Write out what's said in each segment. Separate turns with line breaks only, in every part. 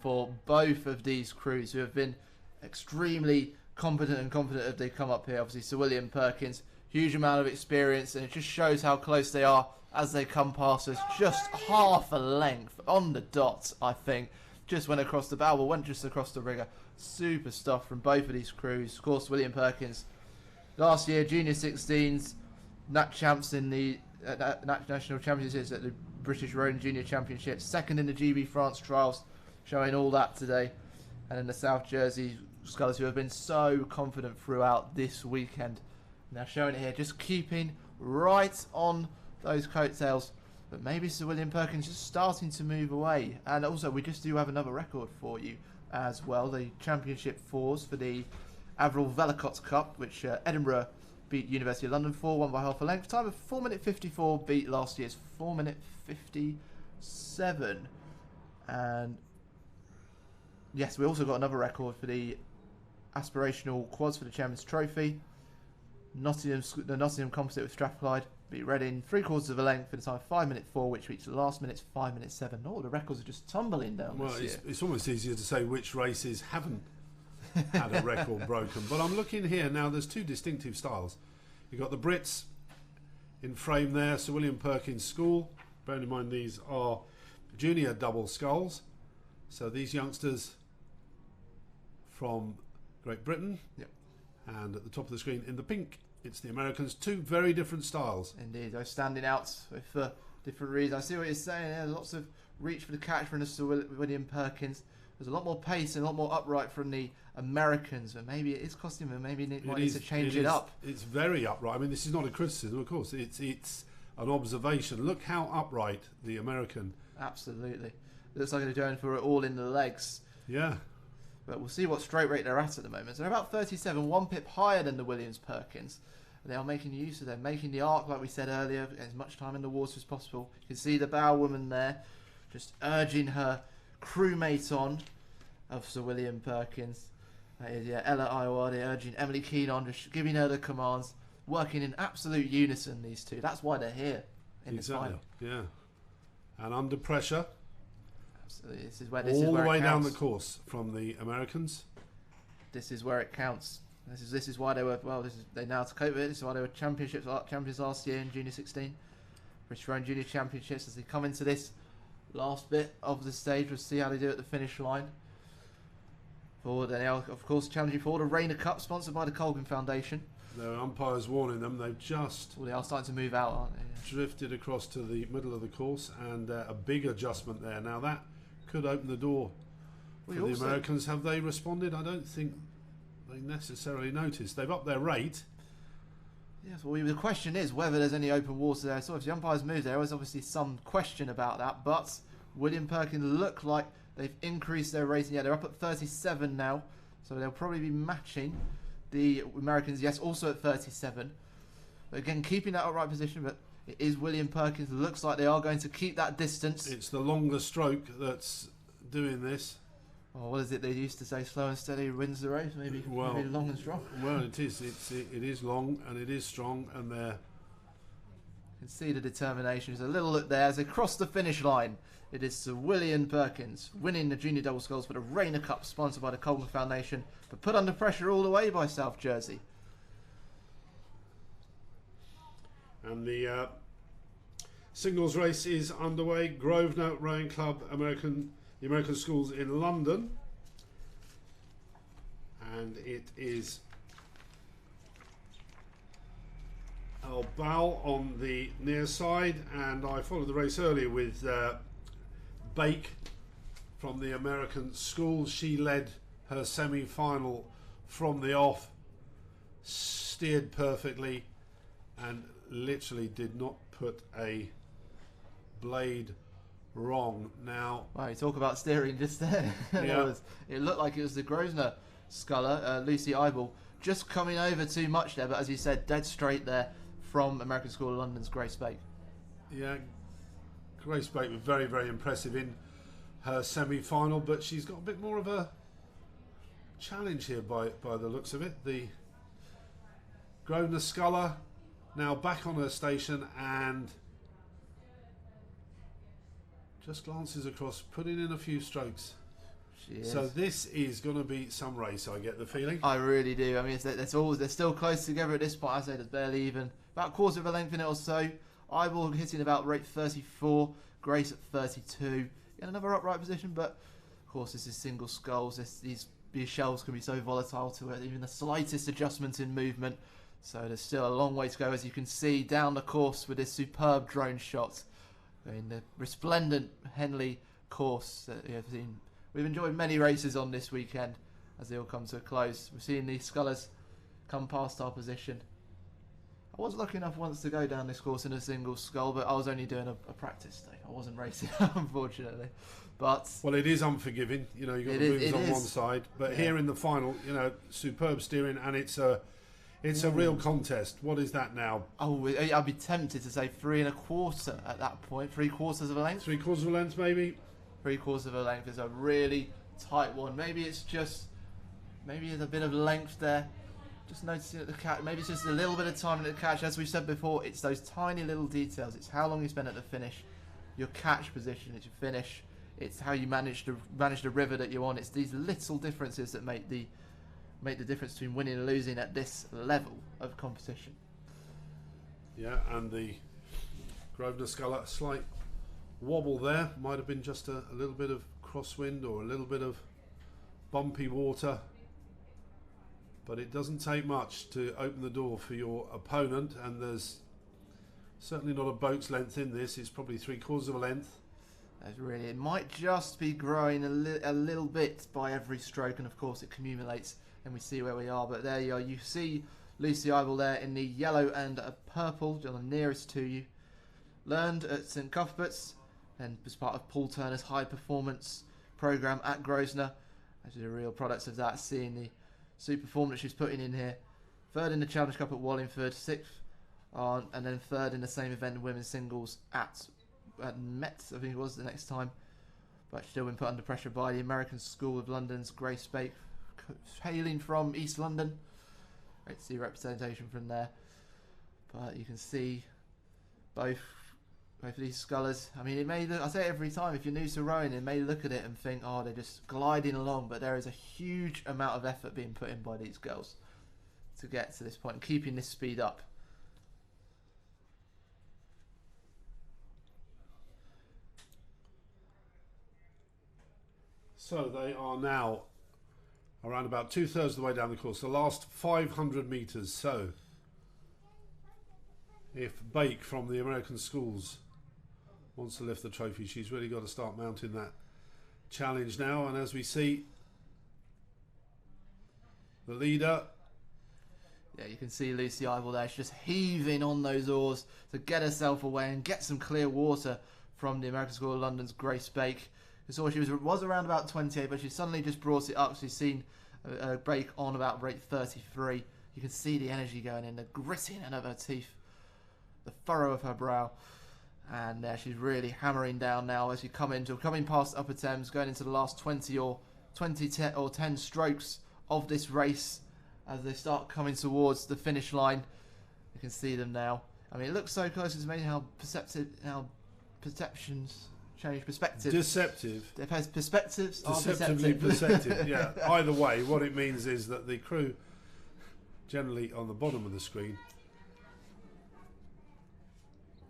for both of these crews, who have been extremely competent and confident as they come up here. Obviously, Sir William Perkins, huge amount of experience, and it just shows how close they are as they come past us. Just half a length on the dot, I think. Just went across the bow, went just across the rigger. Super stuff from both of these crews. Of course, William Perkins, last year, Junior 16s, Nat champs in the National Championships at the British Rowing Junior Championships, second in the GB France trials, showing all that today. And in the South Jersey scullers, who have been so confident throughout this weekend. Now showing it here, just keeping right on those coattails. But maybe Sir William Perkins just starting to move away. And also, we just do have another record for you as well. The Championship 4s for the Averil Velicott Cup, which Edinburgh beat University of London for, won by half a length. Time of 4 minute 54, beat last year's 4 minute 57. And yes, we also got another record for the Aspirational quads for the Chairman's Trophy. The Nottingham Composite with Strathclyde beat Reading 3/4 of a length for the time of 5 minute 4, which reached the last minute's 5 minute 7. Oh, the records are just tumbling down.
Well,
this year.
It's almost easier to say which races haven't had a record broken. But I'm looking here now. There's two distinctive styles. You've got the Brits in frame there. Sir William Perkins School. Bearing in mind these are junior double sculls. So these youngsters from Great Britain.
Yep.
And at the top of the screen in the pink, it's the Americans. Two very different styles.
Indeed, they're standing out for different reasons. I see what you're saying there. Lots of reach for the catch from Sir William Perkins. There's a lot more pace and a lot more upright from the Americans, but maybe it is costing them. Maybe they might need to change it up.
It's very upright. I mean, this is not a criticism, of course. It's an observation. Look how upright the American.
Absolutely. It looks like they're going for it all in the legs.
Yeah.
But we'll see what stroke rate they're at the moment. So they're about 37, 1 pip higher than the Williams Perkins. They are making use of them, making the arc, like we said earlier, as much time in the water as possible. You can see the bow woman there, just urging her crewmate on of Sir William Perkins. That is, Ella Iowade urging Emily Keane on, just giving her the commands, working in absolute unison, these two. That's why they're here in this final.
Yeah. And under pressure.
Absolutely. This is where
all the way down the course from the Americans.
This is where it counts. This is why they were, well, they now to cope with it. This is why they were champions last year in Junior 16. British Rowing Junior Championships. As they come into this last bit of the stage, we'll see how they do at the finish line. Forward, and of course, challenging for the Rayner Cup, sponsored by the Colgan Foundation.
There are umpires warning them. They've just
they are starting to move out, aren't they? Yeah.
Drifted across to the middle of the course, and a big adjustment there. Now that could open the door for the Americans. Have they responded? I don't think they necessarily noticed. They've upped their rate.
Yes, well, the question is whether there's any open water there. So if the umpires move, there is obviously some question about that. But William Perkins look like they've increased their rating. Yeah, they're up at 37 now, so they'll probably be matching the Americans. Yes, also at 37. But again, keeping that upright position. But it is William Perkins. Looks like they are going to keep that distance.
It's the longer stroke that's doing this.
Oh, what is it they used to say? Slow and steady wins the race. Maybe long and strong.
Well, it is. It is long and it is strong, and they're.
You can see the determination. There's a little look there as they cross the finish line. It is Sir William Perkins winning the Junior Double Sculls for the Rayner Cup, sponsored by the Colgan Foundation, but put under pressure all the way by South Jersey.
And the singles race is underway. Grosvenor Rowing Club, the American Schools in London, and it is Al Bal on the near side, and I followed the race earlier with Bake from the American Schools. She led her semi-final from the off, steered perfectly, and literally did not put a blade wrong. Now,
wow, you talk about steering just there.
Yeah.
It looked like it was the Grosvenor sculler, Lucy Eibel, just coming over too much there, but as you said, dead straight there from American School of London's Grace Bake.
Yeah, Grace Bake was very, very impressive in her semi-final, but she's got a bit more of a challenge here by the looks of it. The Grosvenor sculler now back on her station and just glances across, putting in a few strokes.
She is.
So this is going to be some race, I get the feeling.
I really do. I mean, they're still close together at this point. I say there's barely even about a quarter of a length in it or so. Eyeball hitting about rate 34, Grace at 32. In another upright position, but of course this is single sculls. These shells can be so volatile to it, even the slightest adjustment in movement. So there's still a long way to go, as you can see down the course with this superb drone shot. In the resplendent Henley course that you have seen. We've enjoyed many races on this weekend as they all come to a close. We're seeing the scullers come past our position. I was lucky enough once to go down this course in a single scull, but I was only doing a practice day. I wasn't racing, unfortunately. But
well, it is unforgiving. You know, you've got the movers on one side, but here in the final, you know, superb steering, and it's a real contest. What is that now?
Oh, I'd be tempted to say 3 1/4 at that point. 3/4 of a length.
3/4 of a length, maybe.
3/4 of a length is a really tight one. Maybe it's a bit of length there. Just noticing at the catch. Maybe it's just a little bit of time at the catch. As we've said before, it's those tiny little details. It's how long you spend at the finish, your catch position at your finish. It's how you manage the river that you're on. It's these little differences that make the difference between winning and losing at this level of competition.
Yeah, and the Grosvenor Sculler, slight wobble there. Might have been just a little bit of crosswind or a little bit of bumpy water. But it doesn't take much to open the door for your opponent, and there's certainly not a boat's length in this. It's probably 3/4 of a length.
It might just be growing a little bit by every stroke, and of course it accumulates and we see where we are. But there you are. You see Lucy Eyeball there in the yellow and purple, the nearest to you. Learned at St Cuthbert's and was part of Paul Turner's high performance program at Grosvenor. Actually, the real products of that, seeing the super form that she's putting in here. 3rd in the Challenge Cup at Wallingford, 6th and then 3rd in the same event in women's singles at Metz, I think it was the next time. But still been put under pressure by the American School of London's Grace Bake, hailing from East London. Great to see representation from there. But you can see both of these scullers. I mean, it may look, I say it every time, if you're new to rowing, it may look at it and think, oh, they're just gliding along, but there is a huge amount of effort being put in by these girls to get to this point and keeping this speed up.
So they are now around about 2/3 of the way down the course, the last 500 metres. So if Bake from the American Schools wants to lift the trophy, she's really got to start mounting that challenge now. And as we see, the leader,
yeah, you can see Lucy Eyeball there. She's just heaving on those oars to get herself away and get some clear water from the American School of London's Grace Bake. We saw she was around about 28, but she suddenly just brought it up. She's seen a break on about rate 33. You can see the energy going in, the gritting of her teeth, the furrow of her brow. And she's really hammering down now as you coming past Upper Thames, going into the last 20 or 10 strokes of this race. As they start coming towards the finish line, you can see them now. I mean, it looks so close. It's amazing how perceptions change. Perspective.
deceptive.
Perspectives are
Deceptively
perceptive.
perceptive, yeah. Either way, what it means is that the crew, generally on the bottom of the screen,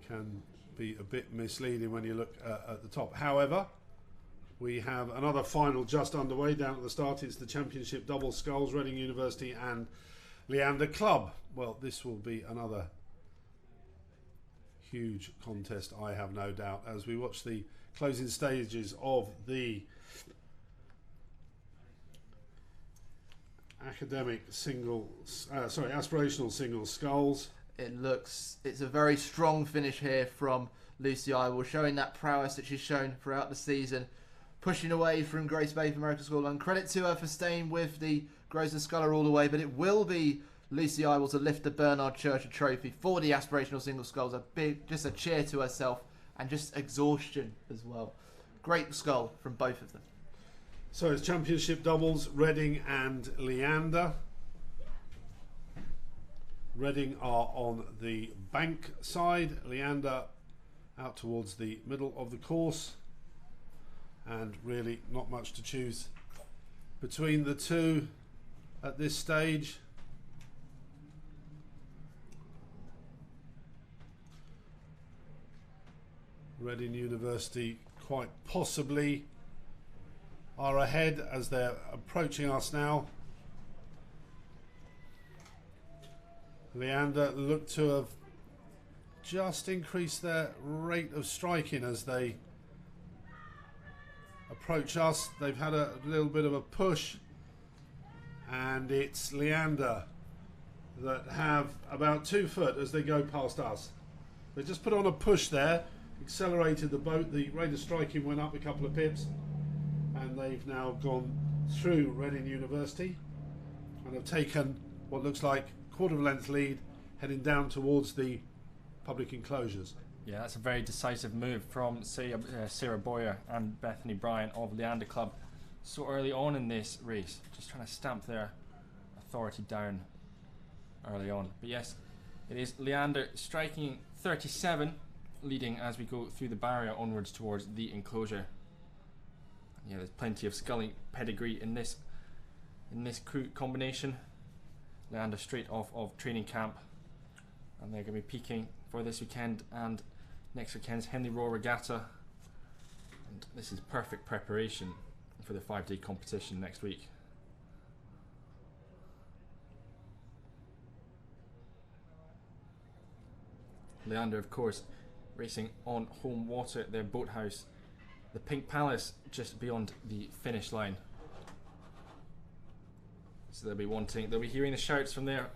can be a bit misleading when you look at the top. However, we have another final just underway down at the start. It's the Championship Double Sculls, Reading University and Leander Club. Well, this will be another huge contest, I have no doubt, as we watch the closing stages of the aspirational single sculls.
It's a very strong finish here from Lucy Eyeball, showing that prowess that she's shown throughout the season, pushing away from Grace Bay from American School. And credit to her for staying with the Grosvenor Sculler all the way, but it will be Lucy Eyeball to lift the Bernard Churcher trophy for the aspirational single sculls. Just a cheer to herself and just exhaustion as well. Great scull from both of them.
So it's Championship Doubles, Reading and Leander. Reading are on the bank side, Leander out towards the middle of the course, and really not much to choose between the two at this stage. Reading University quite possibly are ahead as they're approaching us now. Leander look to have just increased their rate of striking as they approach us. They've had a little bit of a push, and it's Leander that have about 2 foot as they go past us. They just put on a push there, accelerated the boat, the rate of striking went up a couple of pips, and they've now gone through Reading University and have taken what looks like quarter of a length lead, heading down towards the public enclosures.
Yeah, that's a very decisive move from Sarah Boyer and Bethany Bryan of Leander Club so early on in this race, just trying to stamp their authority down early on. But yes, it is Leander striking 37, leading as we go through the barrier onwards towards the enclosure. Yeah, there's plenty of sculling pedigree in this crew combination. Leander straight off of training camp, and they're going to be peaking for this weekend and next weekend's Henley Regatta, and this is perfect preparation for the 5-day competition next week. Leander, of course, racing on home water, their boathouse, the Pink Palace, just beyond the finish line. So they'll be hearing the shouts from their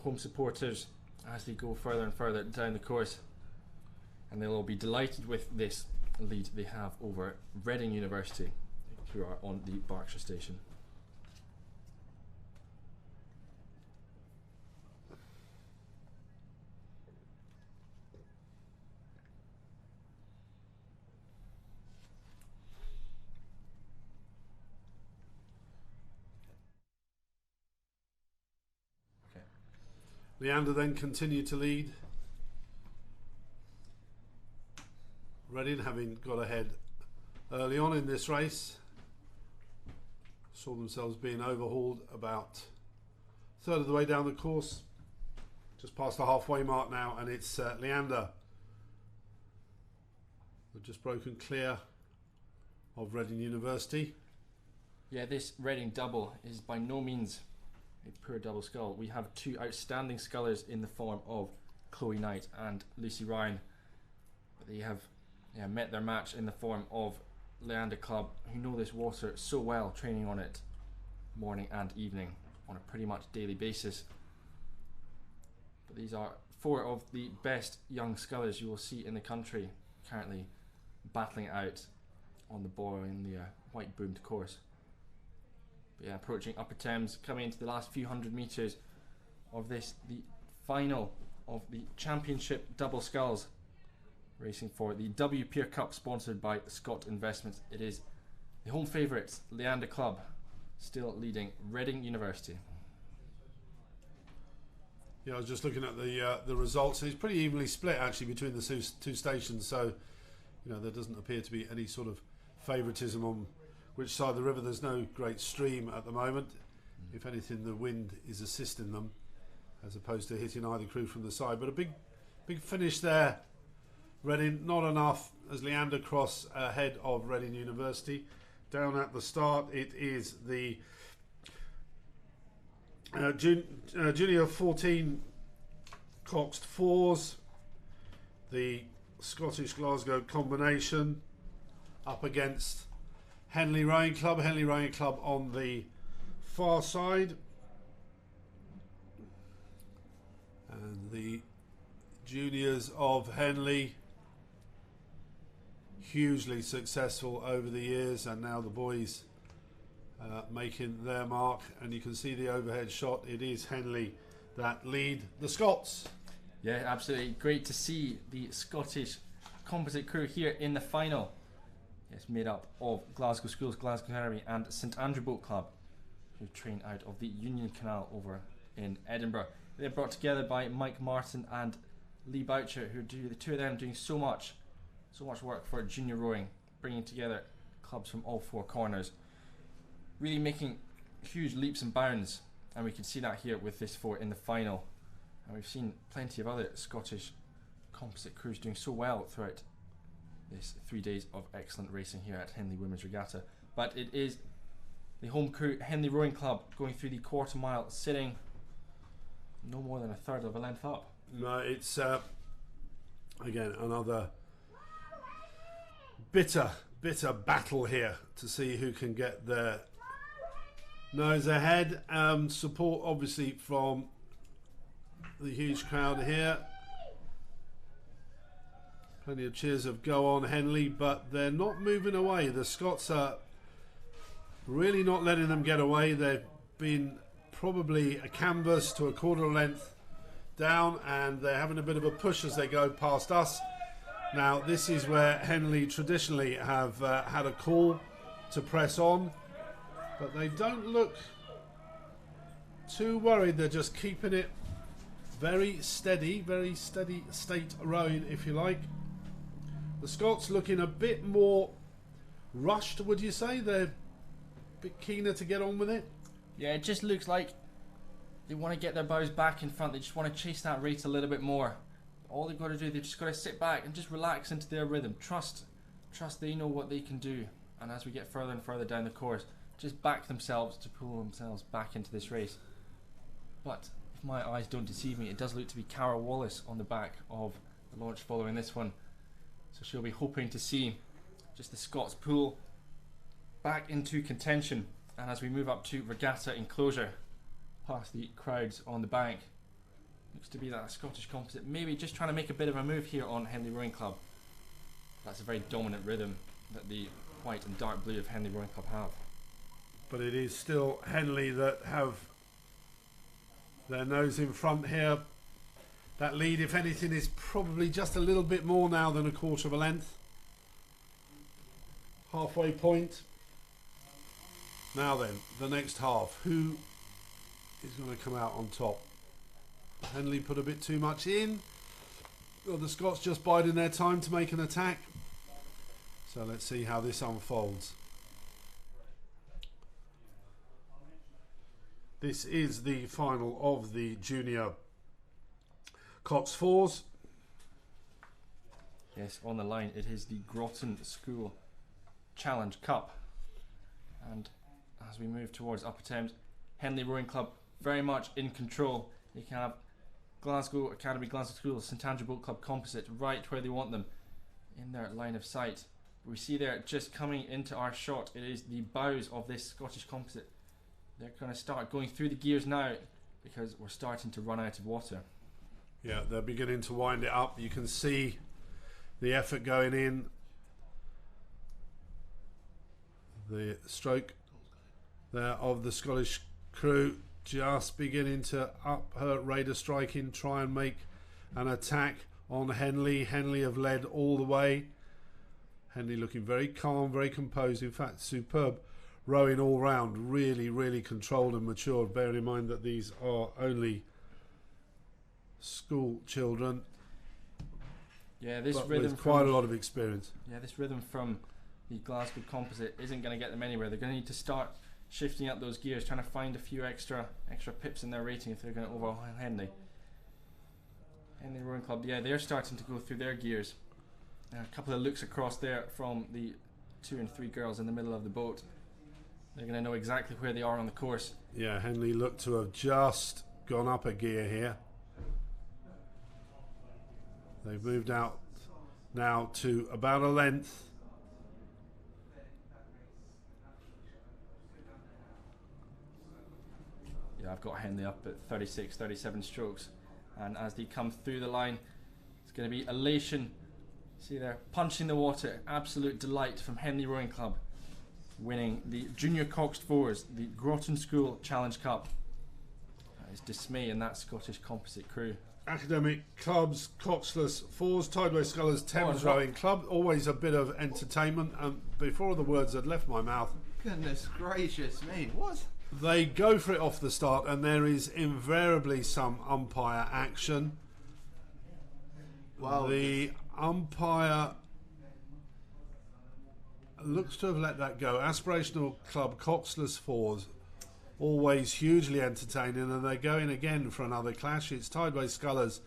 home supporters as they go further and further down the course, and they'll all be delighted with this lead they have over Reading University, who are on the Berkshire station.
Leander then continued to lead. Reading, having got ahead early on in this race, saw themselves being overhauled about a third of the way down the course, just past the halfway mark now, and it's Leander. They've just broken clear of Reading University.
Yeah, this Reading double is by no means a poor double scull. We have two outstanding scullers in the form of Chloe Knight and Lucy Ryan, but they have met their match in the form of Leander Club, who know this water so well, training on it morning and evening on a pretty much daily basis. But these are 4 of the best young scullers you will see in the country currently battling it out on the Boyle in the white boomed course. But yeah, approaching Upper Thames, coming into the last few hundred metres of this, the final of the Championship Double Sculls, racing for the W Pier Cup, sponsored by Scott Investments. It is the home favourites, Leander Club, still leading Reading University.
Yeah, I was just looking at the results, and it's pretty evenly split actually between the two stations, so there doesn't appear to be any sort of favouritism on which side of the river. There's no great stream at the moment. If anything, the wind is assisting them as opposed to hitting either crew from the side. But a big finish there. Reading, not enough as Leander cross ahead of Reading University. Down at the start, it is the Junior 14 coxed 4s, the Scottish Glasgow combination, up against Henley Rowing Club. Henley Rowing Club on the far side, and the juniors of Henley, hugely successful over the years, and now the boys making their mark. And you can see the overhead shot. It is Henley that lead the Scots.
Yeah, absolutely great to see the Scottish composite crew here in the final. It's made up of Glasgow Schools, Glasgow Henry and St Andrew Boat Club, who train out of the Union Canal over in Edinburgh. They're brought together by Mike Martin and Lee Boucher, who do the two of them doing so much work for junior rowing, bringing together clubs from all 4 corners. really making huge leaps and bounds, and we can see that here with this four in the final. And we've seen plenty of other Scottish composite crews doing so well throughout this 3 days of excellent racing here at Henley Women's Regatta. But it is the home crew, Henley Rowing Club, going through the quarter mile, sitting no more than a third of a length up.
No, it's again another bitter battle here to see who can get their nose ahead. Support obviously from the huge crowd here. Plenty of cheers of go on Henley, but they're not moving away. The Scots are really not letting them get away. They've been probably a canvas to a quarter length down, and they're having a bit of a push as they go past us. Now this is where Henley traditionally have had a call to press on, but they don't look too worried. They're just keeping it very steady state rowing, if you like. The Scots looking a bit more rushed, would you say? They're a bit keener to get on with it?
Yeah, it just looks like they want to get their bows back in front. They just want to chase that rate a little bit more. All they've got to do, they've just got to sit back and just relax into their rhythm. Trust they know what they can do. And as we get further and further down the course, just back themselves to pull themselves back into this race. But if my eyes don't deceive me, it does look to be Cara Wallace on the back of the launch following this one. So she'll be hoping to see just the Scots pull back into contention. And as we move up to Regatta enclosure, past the crowds on the bank, looks to be that Scottish composite maybe just trying to make a bit of a move here on Henley Rowing Club. That's a very dominant rhythm that the white and dark blue of Henley Rowing Club have.
But it is still Henley that have their nose in front here. That lead, if anything, is probably just a little bit more now than a quarter of a length. Halfway point. Now then, the next half. Who is going to come out on top? Henley put a bit too much in. Or the Scots just biding their time to make an attack. So let's see how this unfolds. This is the final of the junior Cox fours.
Yes, on the line it is the Groton School Challenge Cup. And as we move towards Upper Thames, Henley Rowing Club very much in control. You can have Glasgow Academy, Glasgow School, St Andrew Boat Club Composite right where they want them in their line of sight. We see there just coming into our shot, it is the bows of this Scottish composite. They're going to start going through the gears now because we're starting to run out of water.
Yeah, they're beginning to wind it up. You can see the effort going in. The stroke there of the Scottish crew just beginning to up her raider striking, try and make an attack on Henley. Henley have led all the way. Henley looking very calm, very composed. In fact, superb rowing all round. Really controlled and matured. Bearing in mind that these are only school children.
Yeah, this
but
rhythm
with quite a lot of experience.
Yeah, this rhythm from the Glasgow composite isn't going to get them anywhere. They're going to need to start shifting up those gears, trying to find a few extra pips in their rating if they're going to overhaul Henley. Henley Rowing Club, yeah, they're starting to go through their gears. A couple of looks across there from the 2 and 3 girls in the middle of the boat. They're going to know exactly where they are on the course.
Yeah, Henley look to have just gone up a gear here. They've moved out now to about a length.
Yeah, I've got Henley up at 36, 37 strokes. And as they come through the line, it's going to be elation. See there, punching the water. Absolute delight from Henley Rowing Club, winning the Junior Coxed Fours, the Groton School Challenge Cup. That is dismay in that Scottish composite crew.
Academic clubs, coxless fours, Tideway Scullers, Thames Rowing Club. Always a bit of entertainment. Before the words had left my mouth,
Goodness gracious me, what?
they go for it off the start, and there is invariably some umpire action.
Wow.
The umpire looks to have let that go. Aspirational Club coxless fours, always hugely entertaining, and they're going again for another clash. It's Tideway Scullers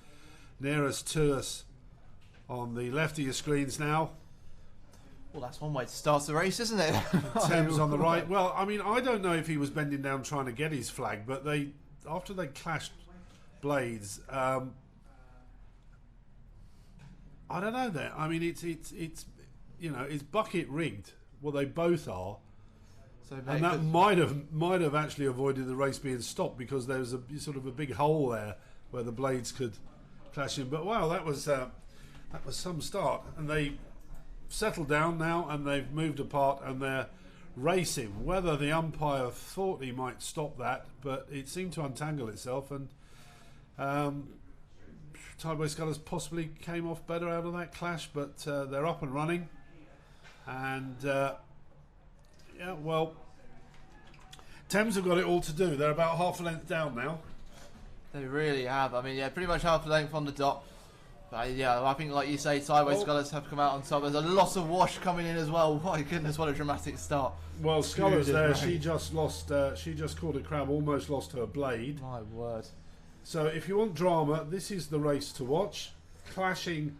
nearest to us on the left of your screens now.
Well, that's one way to start the race, isn't it?
Thames on the right. Well, I mean, I don't know if he was bending down trying to get his flag, but after they clashed blades, I don't know there. I mean, it's it's bucket rigged. Well, they both are.
So
and that might have actually avoided the race being stopped, because there was a sort of a big hole there where the blades could clash in. But wow, that was some start, and they settled down now, and they've moved apart, and they're racing. Whether the umpire thought he might stop that, but it seemed to untangle itself, and Tideway Scullers possibly came off better out of that clash, but they're up and running, and yeah, well, Thames have got it all to do. They're about half a length down now.
They really have. I mean, yeah, pretty much half a length on the dot. But yeah, I think, like you say, Tideway Scullers have come out on top. There's a lot of wash coming in as well. My goodness, what a dramatic start.
Well, Scullers there, she just lost. She just caught a crab, almost lost her blade.
My word.
So if you want drama, this is the race to watch. Clashing,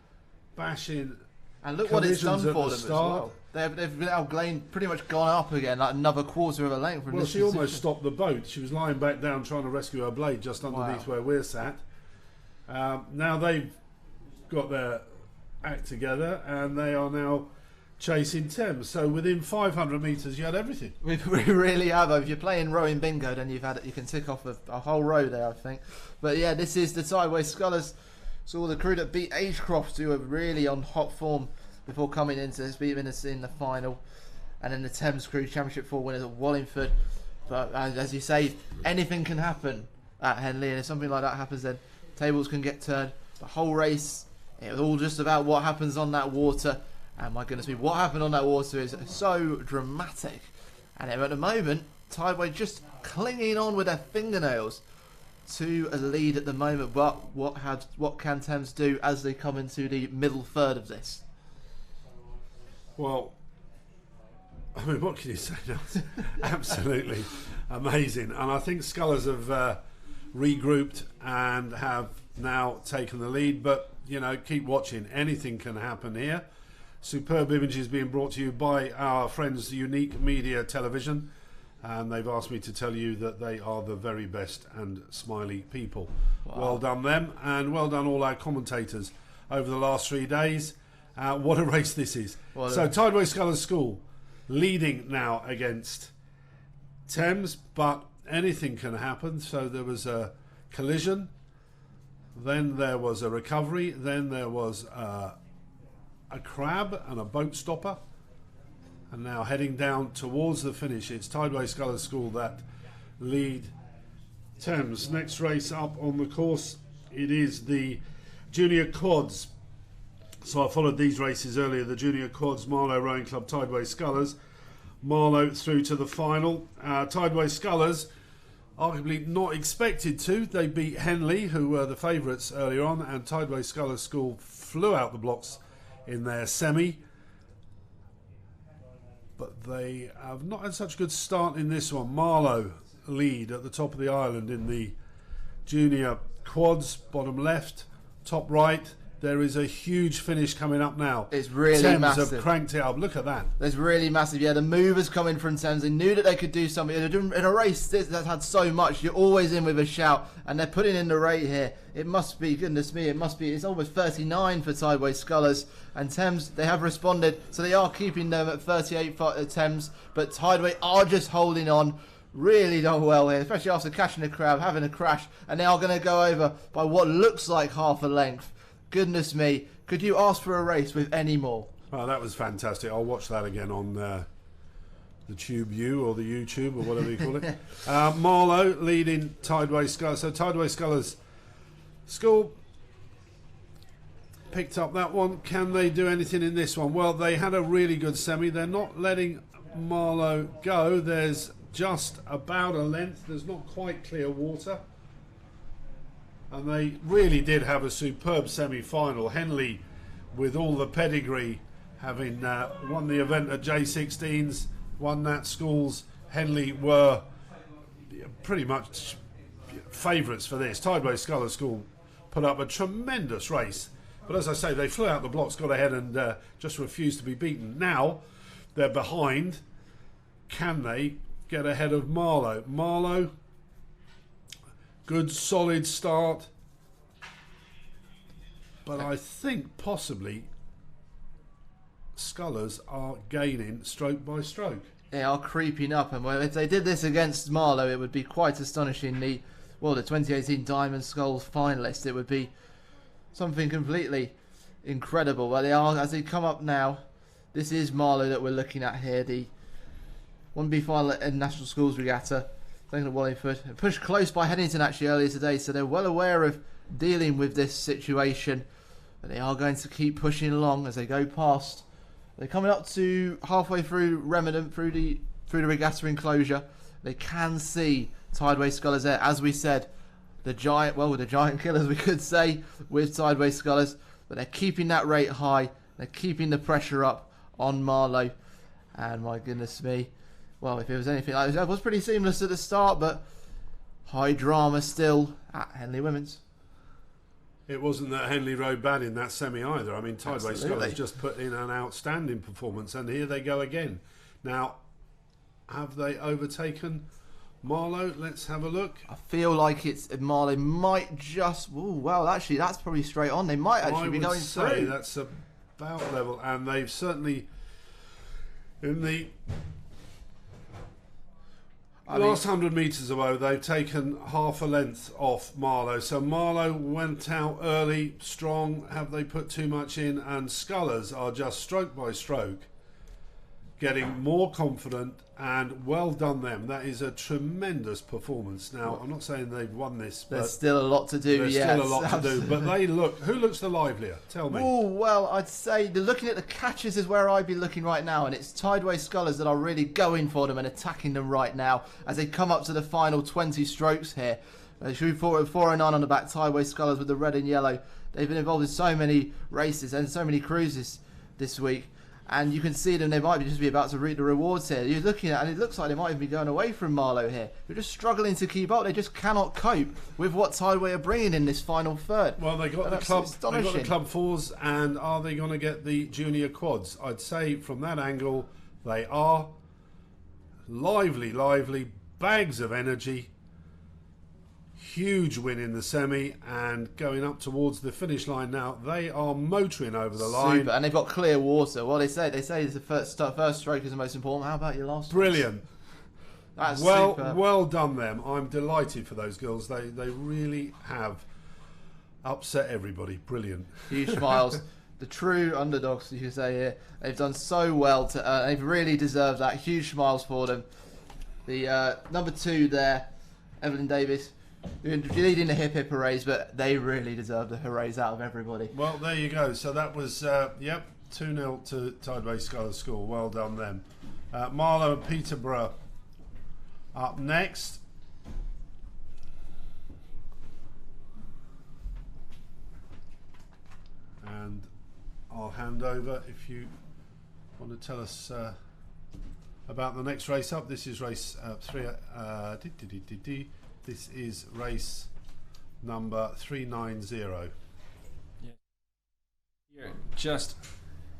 bashing,
and look what it's done
collisions
for
at
them
the
as
start.
well. They've now pretty much gone up again, like another quarter of a length. From
Well,
this
she
position.
almost stopped the boat. She was lying back down trying to rescue her blade just underneath where we're sat. Now they've got their act together, and they are now chasing Thames. So within 500 metres, you had everything.
We really have. If you're playing rowing bingo, then you can tick off a whole row there, I think. But yeah, this is the Tideway Scullers. So the crew that beat Agecroft, who are really on hot form before coming into this, beating us in the final, and then the Thames Crew Championship 4 winners at Wallingford. But as you say, anything can happen at Henley, and if something like that happens, then tables can get turned. The whole race, it was all just about what happens on that water. And my goodness me, what happened on that water is so dramatic. And at the moment, Tideway just clinging on with their fingernails to a lead at the moment. But what can Thames do as they come into the middle third of this?
Well, I mean, what can you say now? Absolutely amazing. And I think Scullers have regrouped and have now taken the lead. But, keep watching. Anything can happen here. Superb images being brought to you by our friends Unique Media Television, and they've asked me to tell you that they are the very best and smiley people. Wow. Well done them, and well done all our commentators over the last 3 days. What a race this is. So Tideway Scullers School leading now against Thames, but anything can happen. So there was a collision, then there was a recovery, then there was a crab and a boat stopper, and now heading down towards the finish. It's Tideway Scullers School that lead Thames. Next race up on the course, it is the Junior Quads. So I followed these races earlier. The Junior Quads, Marlow Rowing Club, Tideway Scullers. Marlow through to the final. Tideway Scullers, arguably not expected to. They beat Henley, who were the favourites earlier on, and Tideway Scullers School flew out the blocks in their semi, but they have not had such a good start in this one. Marlow lead at the top of the island in the Junior Quads, bottom left, top right. There is a huge finish coming up now.
It's really
Thames
massive.
have cranked it up. Look at that.
It's really massive. Yeah, the movers coming from Thames. They knew that they could do something. In a race that's had so much, you're always in with a shout. And they're putting in the rate here. It must be, goodness me, it's almost 39 for Tideway Scullers. And Thames, they have responded. So they are keeping them at 38 for Thames. But Tideway are just holding on. Really done well here, especially after catching a crab, having a crash. And they are going to go over by what looks like half a length. Goodness me, could you ask for a race with any more?
Well, that was fantastic. I'll watch that again on the Tube U or the YouTube or whatever you call it. Marlow leading Tideway Scullers. So Tideway Scullers School picked up that one. Can they do anything in this one? Well, they had a really good semi. They're not letting Marlow go. There's just about a length. There's not quite clear water. And they really did have a superb semi-final. Henley, with all the pedigree, having won the event at J16s, won that schools. Henley were pretty much favourites for this. Tideway Scullers School put up a tremendous race, but as I say, they flew out the blocks, got ahead, and just refused to be beaten. Now they're behind. Can they get ahead of Marlow? Marlow, good solid start, but I think possibly Scullers are gaining stroke by stroke.
They are creeping up, and if they did this against Marlow, it would be quite astonishing. The 2018 Diamond Sculls finalist, it would be something completely incredible. Well, they are, as they come up now. This is Marlow that we're looking at here, the 1B final in National Schools Regatta, taking at Wallingford. Pushed close by Headington actually earlier today, so they're well aware of dealing with this situation. But they are going to keep pushing along as they go past. They're coming up to halfway through Remnant, through the regatta enclosure. They can see Tideway Scullers there, as we said. The giant killers, we could say, with Tideway Scullers. But they're keeping that rate high. They're keeping the pressure up on Marlow. And my goodness me. Well, if it was anything like this, it was pretty seamless at the start, but high drama still at Henley Women's.
It wasn't that Henley rode bad in that semi either. I mean, Tideway Scullers just put in an outstanding performance, and here they go again. Now, have they overtaken Marlow? Let's have a look.
I feel like Marlow might just... Ooh, well, actually, that's probably straight on. They might actually be going through.
I would say that's about level, and they've certainly... In the last 100 metres away, they've taken half a length off Marlow. So Marlow went out early, strong. Have they put too much in? And Scullers are just stroke by stroke getting more confident, and well done them. That is a tremendous performance. Now, I'm not saying they've won this, but
there's still a lot to do.
There's still a lot to do. But they look... Who looks the livelier? Tell me.
Oh, well, I'd say looking at the catches is where I'd be looking right now, and it's Tideway Scullers that are really going for them and attacking them right now as they come up to the final 20 strokes here. They should be 409 on the back. Tideway Scullers with the red and yellow. They've been involved in so many races and so many cruises this week. And you can see them, they might just be about to reap the rewards here. You're looking at, and it looks like they might even be going away from Marlow here. They're just struggling to keep up. They just cannot cope with what Tideway are bringing in this final third.
Well, they got the club fours, and are they going to get the junior quads? I'd say from that angle, they are lively, bags of energy. Huge win in the semi, and going up towards the finish line now. They are motoring over the line.
Super. And they've got clear water. Well, they say the first stroke is the most important. How about your last?
Brilliant.
That's super.
Well done them. I'm delighted for those girls. They really have upset everybody. Brilliant.
Huge smiles. The true underdogs, you could say here. They've done so well. They've really deserved that. Huge smiles for them. The number 2 there, Evelyn Davis. You're leading the hip hoorays, but they really deserve the hoorays out of everybody.
Well, there you go. So that was 2-0 to Tideway Scullers School. Well done them. Marlow and Peterborough up next. And I'll hand over if you want to tell us about the next race up. This is race 3. This is race number 390.
Here, just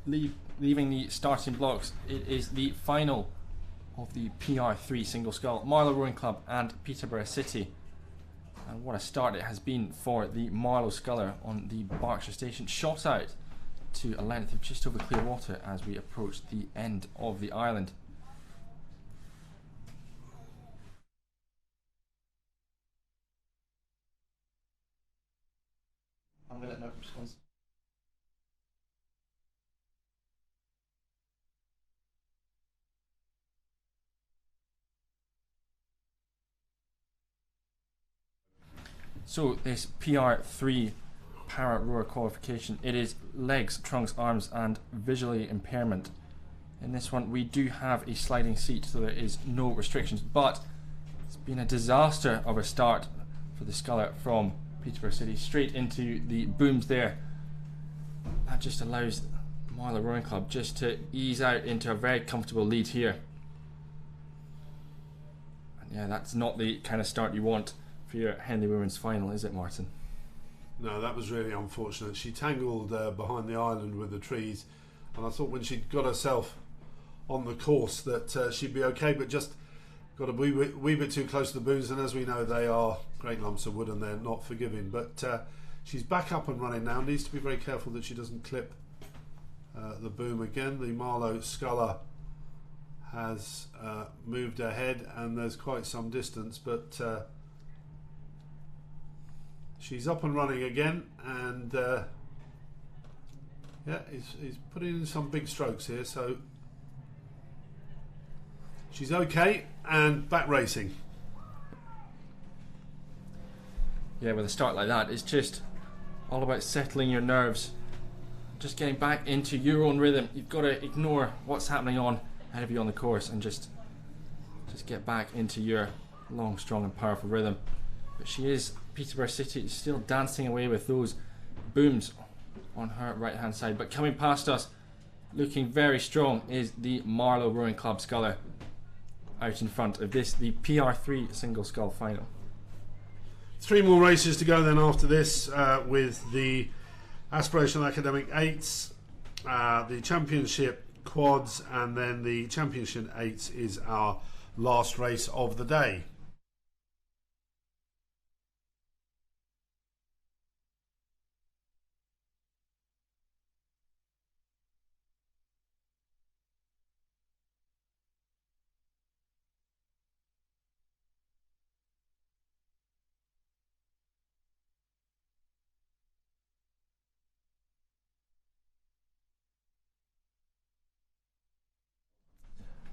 leaving the starting blocks, it is the final of the PR3 single scull, Marlow Rowing Club and Peterborough City. And what a start it has been for the Marlow sculler on the Berkshire station. Shot out to a length of just over clear water as we approach the end of the island.
I'm going to let no response.
So this PR3 para rower qualification, it is legs, trunks, arms and visually impairment. In this one we do have a sliding seat, so there is no restrictions, but it's been a disaster of a start for the sculler from Peterborough City, straight into the booms there. That just allows Marlow Rowing Club just to ease out into a very comfortable lead here. And yeah, that's not the kind of start you want for your Henley Women's Final, is it, Martin?
No, that was really unfortunate. She tangled behind the island with the trees, and I thought when she'd got herself on the course that she'd be okay, but just got a wee bit too close to the booms, and as we know, they are great lumps of wood and they're not forgiving. But she's back up and running now. Needs to be very careful that she doesn't clip the boom again. The Marlow sculler has moved ahead, and there's quite some distance, but she's up and running again, and yeah, he's putting in some big strokes here, so she's okay and back racing.
Yeah, with a start like that, it's just all about settling your nerves, just getting back into your own rhythm. You've got to ignore what's happening on ahead of you on the course and just get back into your long, strong and powerful rhythm. But she is, Peterborough City, is still dancing away with those booms on her right hand side. But coming past us, looking very strong, is the Marlow Rowing Club sculler out in front of this, the PR3 single scull final.
3 more races to go then after this, with the Aspirational Academic 8s, the Championship quads, and then the Championship 8s is our last race of the day.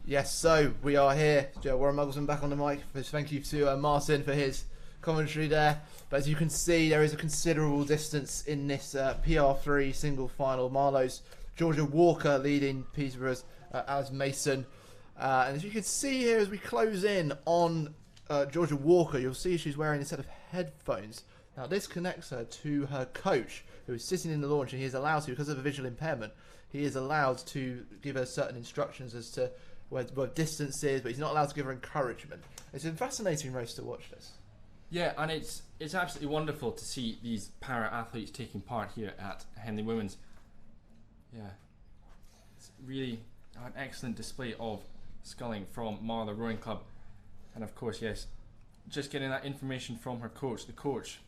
Yes, so we are here. Joe Warren Muggleson back on the mic. Thank you to Martin for his commentary there. But as you can see, there is a considerable distance in this PR3 single final. Marlow's Georgia Walker leading Peterborough's Alice Mason. And as you can see here, as we close in on Georgia Walker, you'll see she's wearing a set of headphones. Now this connects her to her coach, who is sitting in the launch, and he is allowed to, because of a visual impairment, he is allowed to give her certain instructions as to where distance is, but he's not allowed to give her encouragement. It's a fascinating race to watch this.
Yeah, and it's absolutely wonderful to see these para athletes taking part here at Henley Women's. Yeah, it's really an excellent display of sculling from Marlow Rowing Club, and of course, yes, just getting that information from her coach. The coach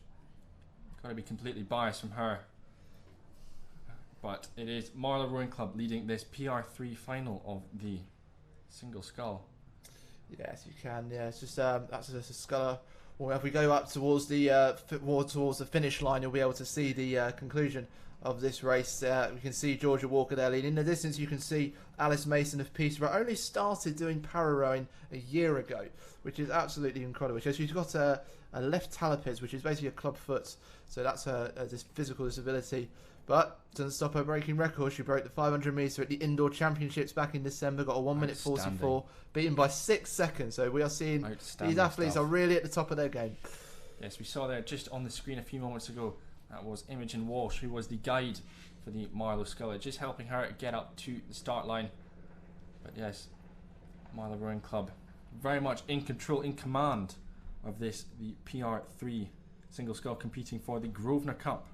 got to be completely biased from her, but it is Marlow Rowing Club leading this PR3 final of the single scull.
Yes, you can. Yeah, it's just that's just a sculler. Well, if we go up towards the towards the finish line, you'll be able to see the conclusion of this race. We can see Georgia Walker there leading. In the distance, you can see Alice Mason of Peterborough only started doing para rowing a year ago, which is absolutely incredible. So she's got a left talipes, which is basically a club foot. So that's her this physical disability. But doesn't stop her breaking records. She broke the 500 metre at the Indoor Championships back in December, got a 1 minute 44, beaten by 6 seconds. So we are seeing these athletes are really at the top of their game.
Yes, we saw there just on the screen a few moments ago, that was Imogen Walsh, who was the guide for the Marlow sculler, just helping her get up to the start line. But yes, Marlow Rowing Club very much in control, in command of this, the PR3 single scull, competing for the Grosvenor Cup.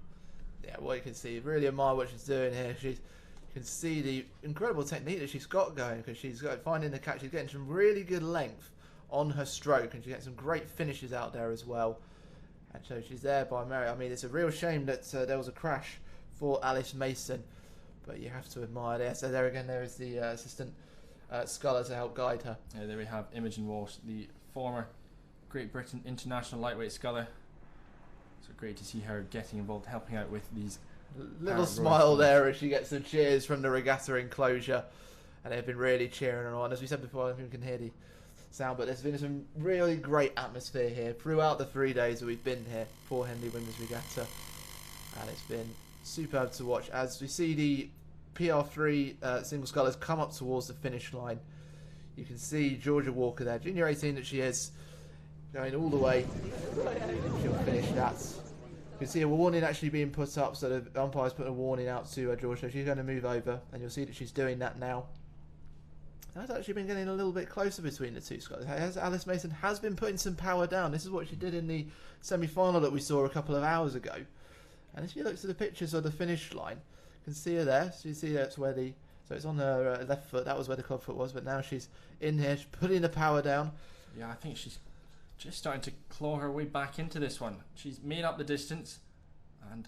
Yeah, well, you can see, really admire what she's doing here. You can see the incredible technique that she's got going, because she's got finding the catch. She's getting some really good length on her stroke, and she's getting some great finishes out there as well. And so she's there by Mary. I mean, it's a real shame that there was a crash for Alice Mason, but you have to admire this. So there again, there is the assistant sculler to help guide her.
Yeah, there we have Imogen Walsh, the former Great Britain international lightweight sculler. So great to see her getting involved, helping out with these.
Little smile there as she gets some cheers from the regatta enclosure, and they've been really cheering her on. As we said before, I don't think we can hear the sound, but there's been some really great atmosphere here throughout the 3 days that we've been here for Henley Women's Regatta, and it's been superb to watch as we see the PR3 single scullers come up towards the finish line. You can see Georgia Walker there, junior 18 that she is, going all the way. She'll finish that You can see a warning actually being put up, so the umpire's putting a warning out to George, so she's going to move over, and you'll see that she's doing that now. That's actually been getting a little bit closer between the two sculls. Alice Mason has been putting some power down. This is what she did in the semi-final that we saw a couple of hours ago. And if you look to the pictures of the finish line, you can see her there. So you see that's where so it's on her left foot. That was where the club foot was, but now she's in here, she's putting the power down.
Yeah, I think she's just starting to claw her way back into this one. She's made up the distance, and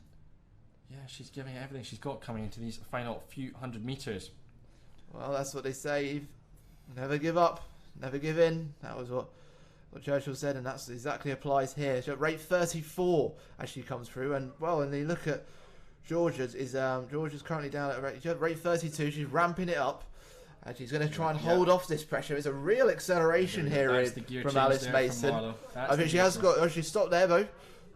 yeah, she's giving everything she's got coming into these final few 100 meters.
Well, that's what they say, Eve. Never give up, never give in. That was what Churchill said, and that's exactly applies here. She's at rate 34 as she comes through, and well, and you look at Georgia's Georgia's currently down at rate 32. She's ramping it up. And she's going to try and hold off this pressure. It's a real acceleration here from Alice Mason. I think she has got. Oh, she's stopped there though.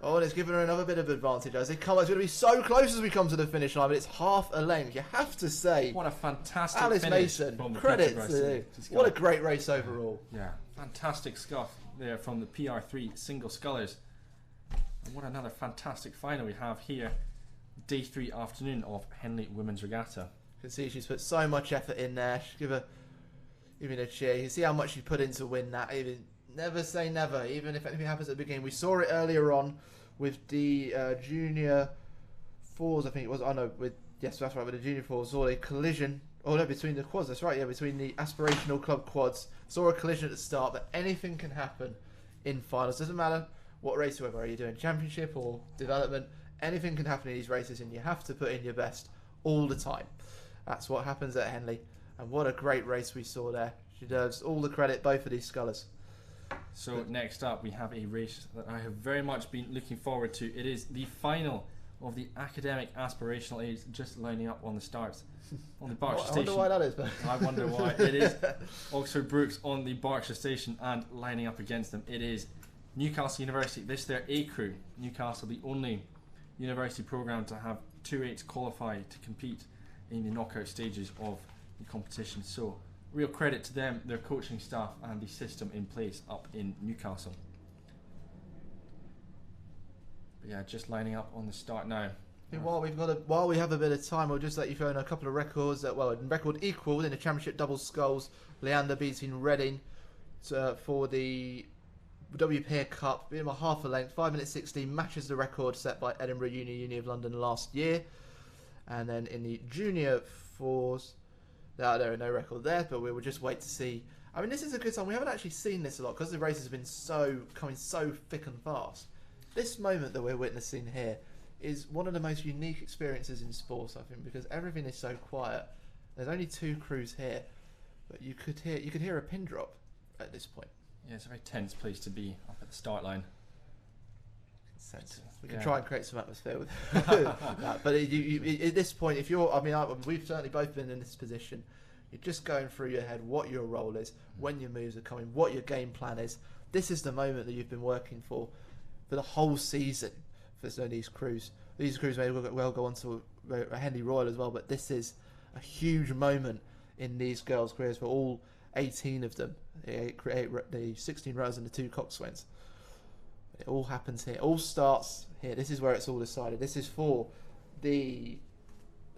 Oh, and it's given her another bit of advantage as they come. It's going to be so close as we come to the finish line, but it's half a length. You have to say,
what a fantastic
Alice
finish
Mason.
from the
Credit to you. What a great race overall.
Yeah, fantastic scuff there from the PR3 single scullers. And what another fantastic final we have here, day 3 afternoon of Henley Women's Regatta.
You can see she's put so much effort in there. Give her even a cheer. You can see how much she put in to win that. Even never say never. Even if anything happens at the beginning, we saw it earlier on with the junior fours. I think it was. Oh no, yes, that's right. With the junior fours, saw a collision. Oh no, between the quads. That's right. Yeah, between the Aspirational club quads. Saw a collision at the start, but anything can happen in finals. Doesn't matter what race, whether are you doing championship or development. Anything can happen in these races, and you have to put in your best all the time. That's what happens at Henley, and what a great race we saw there. She deserves all the credit, both of these scullers.
So next up we have a race that I have very much been looking forward to. It is the final of the academic aspirational aids, just lining up on the starts on the Berkshire Station.
I wonder why that is. But
I wonder why. It is Oxford Brookes on the Berkshire Station, and lining up against them it is Newcastle University. This their A crew. Newcastle, the only university programme to have 2/8 qualify to compete in the knockout stages of the competition. So real credit to them, their coaching staff, and the system in place up in Newcastle. But yeah, just lining up on the start now.
While we have a bit of time, we'll just let you throw in a couple of records that record equal in the championship double sculls. Leander beating Reading for the WPA Cup, being a half a length, 5 minutes 16, matches the record set by Edinburgh Uni of London last year. And then in the junior fours, there are no record there, but we will just wait to see. I mean, this is a good time. We haven't actually seen this a lot because the race has been coming so thick and fast. This moment that we're witnessing here is one of the most unique experiences in sports, I think, because everything is so quiet. There's only 2 crews here, but you could hear a pin drop at this point.
Yeah, it's a very tense place to be up at the start line.
We can try and create some atmosphere with that. But at this point, if you're, we've certainly both been in this position. You're just going through your head what your role is, when your moves are coming, what your game plan is. This is the moment that you've been working for the whole season for some of these crews. These crews may well go on to Henley Royal as well, but this is a huge moment in these girls' careers for all 18 of them, the 16 rowers and the 2 coxswains. It all happens here. It all starts here. This is where it's all decided. This is for the